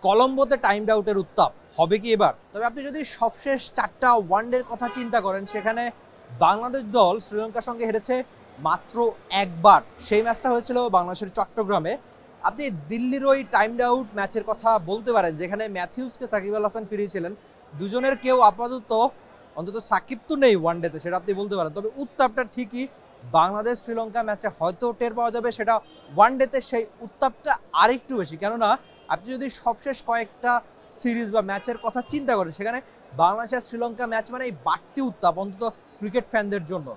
কলম্বোতে time আউটের উত্তাপ হবে কি এবার? তবে আপনি যদি সবশেষ 4টা ওয়ানডের কথা চিন্তা করেন, সেখানে বাংলাদেশ দল শ্রীলঙ্কার সঙ্গে হেরেছে মাত্র একবার। সেই ম্যাচটা হয়েছিল বাংলাদেশের চট্টগ্রামে। আপনি দিল্লির ওই টাইম আউট ম্যাচের কথা বলতে পারেন, যেখানে ম্যাথিউসকে সাকিব আল হাসান ফিরিয়েছিলেন। দুজনের কেউ আপাতত অন্তত সাকিব তো নেই ওয়ানডেতে, সেটা আপনি বলতে পারেন। তবে উত্তাপটা ঠিকই বাংলাদেশ শ্রীলঙ্কা ম্যাচে হয়তো টের পাওয়া যাবে, সেটা ওয়ানডেতে সেই উত্তাপটা আরেকটু বেশি। কেননা আপনি যদি সবশেষ কয়েকটা সিরিজ বা ম্যাচের কথা চিন্তা করেন, সেখানে বাংলাদেশ আর শ্রীলঙ্কা ম্যাচ মানে এই বাড়তি উত্তাপ, অন্তত ক্রিকেট ফ্যানদের জন্য।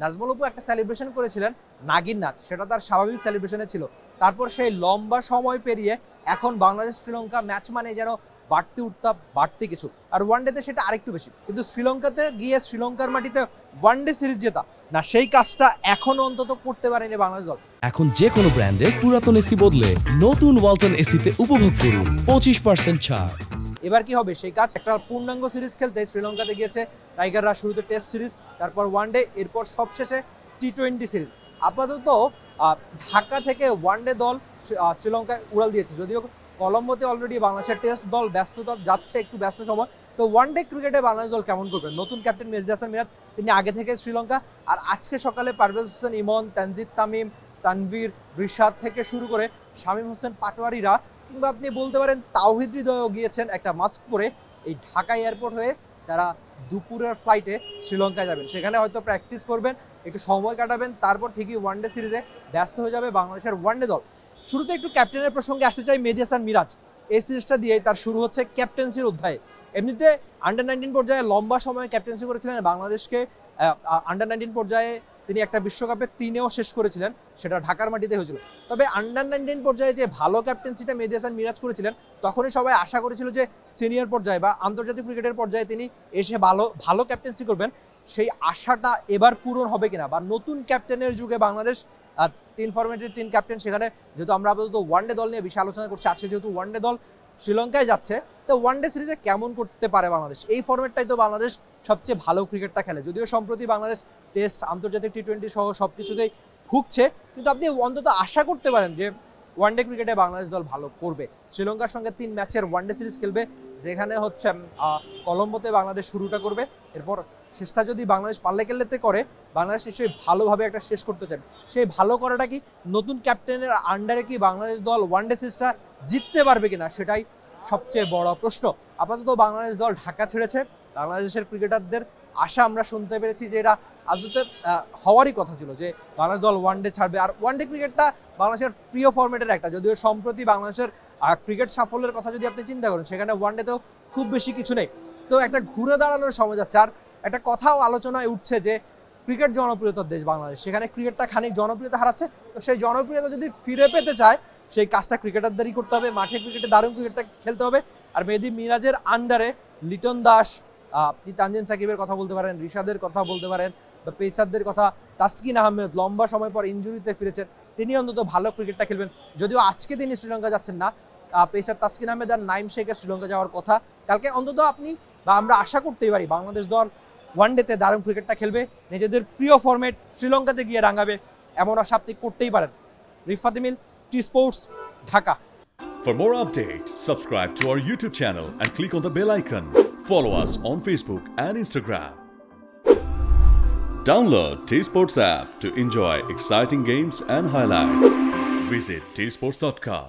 নাজমুল অপু একটা সেলিব্রেশন করেছিলেন, নাগিন নাচ, সেটা তার স্বাভাবিক সেলিব্রেশনে ছিল। তারপর সেই লম্বা সময় পেরিয়ে এখন বাংলাদেশ শ্রীলঙ্কা ম্যাচ মানে যেন বাড়তি উত্তাপ, বাড়তি কিছু। আর ওয়ানডেতে সেটা আরেকটু বেশি। কিন্তু শ্রীলঙ্কাতে গিয়ে শ্রীলঙ্কার মাটিতে ওয়ানডে সিরিজ জেতা, না সেই কাজটা এখনো অন্তত করতে পারেনি বাংলাদেশ দল। এখন যে কোনো ব্র্যান্ডের পুরাতন এসি বদলে নতুন ওয়ালটন এসিতে উপভোগ করুন 25% ছাড়। এবার কি হবে সেই কাজ? একটা পূর্ণাঙ্গ সিরিজ খেলতে শ্রীলঙ্কাতে গিয়েছে টাইগাররা। শুরুতে টেস্ট সিরিজ, তারপর ওয়ানডে, এরপর সবশেষে টি-20 সিরিজ। আপাতত ঢাকা থেকে ওয়ানডে দল শ্রীলঙ্কায় উড়াল দিয়েছে। যদিও কলম্বোতে অলরেডি বাংলাদেশের টেস্ট দল ব্যস্ততা যাচ্ছে, একটু ব্যস্ত সময়। তো ওয়ানডে ক্রিকেটে বাংলাদেশ দল কেমন করবে? নতুন ক্যাপ্টেন মেহেদী হাসান মিরাজ, তিনি আগে থেকে শ্রীলঙ্কা। আর আজকে সকালে পারভেজ হোসেন ইমন, তানজিদ তামিম, তানভীর, রিশাদ থেকে শুরু করে শামীম হোসেন পাটোয়ারিরা, কিংবা আপনি বলতে পারেন তাওহিদ হৃদয়ও গিয়েছেন একটা মাস্ক পরে এই ঢাকা এয়ারপোর্ট হয়ে। তারা দুপুরের ফ্লাইটে শ্রীলঙ্কায় যাবেন, সেখানে হয়তো প্র্যাকটিস করবেন, একটু সময় কাটাবেন, তারপর ঠিকই ওয়ানডে সিরিজে ব্যস্ত হয়ে যাবে বাংলাদেশের ওয়ানডে দল। শুরুতে একটু ক্যাপ্টেনের প্রসঙ্গে আসতে চাই। মেহেদী হাসান মিরাজ এই সিরিজটা দিয়ে তার শুরু হচ্ছে ক্যাপ্টেন্সির অধ্যায়ে। এমনিতে আন্ডার-19 পর্যায়ে লম্বা সময় ক্যাপ্টেন্সি করেছিলেন বাংলাদেশকে। আন্ডার-19 পর্যায়ে তিনি একটা বিশ্বকাপে 3-এও শেষ করেছিলেন, সেটা ঢাকার মাটিতে হয়েছিল। তবে আন্ডার-19 পর্যায়ে যে ভালো ক্যাপ্টেন্সিটা মেহেদী হাসান মিরাজ করেছিলেন, তখনই সবাই আশা করেছিল যে সিনিয়র পর্যায়ে বা আন্তর্জাতিক ক্রিকেটের পর্যায়ে তিনি এসে ভালো ক্যাপ্টেন্সি করবেন। সেই আশাটা এবার পূরণ হবে কিনা, বা নতুন ক্যাপ্টেনের যুগে বাংলাদেশ 3 ফরম্যাটের 3 ক্যাপ্টেন, সেখানে যেহেতু আমরা আপাতত ওয়ানডে দল নিয়ে বেশি আলোচনা করছি, আজকে যেহেতু ওয়ানডে দল শ্রীলঙ্কায় যাচ্ছে, তো ওয়ানডে সিরিজে কেমন করতে পারে বাংলাদেশ? এই ফরম্যাটটাই তো বাংলাদেশ সবচেয়ে ভালো ক্রিকেটটা খেলে। যদিও সম্প্রতি বাংলাদেশ টেস্ট, আন্তর্জাতিক টি-20 সহ সব কিছুতেই ভুগছে, কিন্তু আপনি অন্তত আশা করতে পারেন যে ওয়ানডে ক্রিকেটে বাংলাদেশ দল ভালো করবে। শ্রীলঙ্কার সঙ্গে 3 ম্যাচের ওয়ানডে সিরিজ খেলবে, যেখানে হচ্ছে কলম্বোতে বাংলাদেশ শুরুটা করবে। এরপর শেষটা যদি বাংলাদেশ পাল্লে কেল্লেতে করে, বাংলাদেশ নিশ্চয়ই ভালোভাবে একটা শেষ করতে চান। সেই ভালো করাটা কি নতুন ক্যাপ্টেনের আন্ডারে কি বাংলাদেশ দল ওয়ানডে সিরিজটা জিততে পারবে কিনা, সেটাই সবচেয়ে বড় প্রশ্ন। আপাতত বাংলাদেশ দল ঢাকা ছেড়েছে। বাংলাদেশের ক্রিকেটারদের আশা আমরা শুনতে পেরেছি যে এটা আদতে হওয়ারই কথা ছিল, যে বাংলাদেশ দল ওয়ানডে ছাড়বে। আর ওয়ানডে ক্রিকেটটা বাংলাদেশের প্রিয় ফরম্যাটের একটা। যদিও সম্প্রতি বাংলাদেশের ক্রিকেট সাফল্যের কথা যদি আপনি চিন্তা করেন, সেখানে ওয়ানডেতেও খুব বেশি কিছু নেই। তো একটা ঘুরে দাঁড়ানোর সময় যাচ্ছে। আর একটা কথাও আলোচনায় উঠছে যে ক্রিকেট জনপ্রিয়তার দেশ বাংলাদেশ, সেখানে ক্রিকেটটা খানিক জনপ্রিয়তা হারাচ্ছে। তো সেই জনপ্রিয়তা যদি ফিরে পেতে চায়, সেই কাজটা ক্রিকেটারদেরই করতে হবে। মাঠে ক্রিকেটে দারুণ ক্রিকেটটা খেলতে হবে। আর মেহেদী মিরাজের আন্ডারে লিটন দাস, আপনি তানজিম সাকিবের কথা বলতে পারেন, রিশাদের কথা বলতে পারেন, বা পেসারদের কথা, তাসকিন আহমেদ লম্বা সময় পর ইনজুরিতে ফিরেছেন, তিনি অন্তত ভালো ক্রিকেটটা খেলবেন। যদিও আজকে তিনি শ্রীলঙ্কা যাচ্ছেন না, পেসার তাসকিন আহমেদ আর নাইম শেখের শ্রীলঙ্কা যাওয়ার কথা। কালকে অন্তত আপনি বা আমরা আশা করতেই পারি বাংলাদেশ দল ওয়ানডেতে দারুণ ক্রিকেটটা খেলবে, নিজেদের প্রিয় ফরম্যাট শ্রীলঙ্কাতে গিয়ে রাঙাবে, এমন আশা আপনি করতেই পারেন। Rifat Mil, T sports, Dhaka. For more updates, subscribe to our YouTube channel and click on the bell icon. Follow us on Facebook and Instagram. Download T-Sports app to enjoy exciting games and highlights. Visit tsports.com.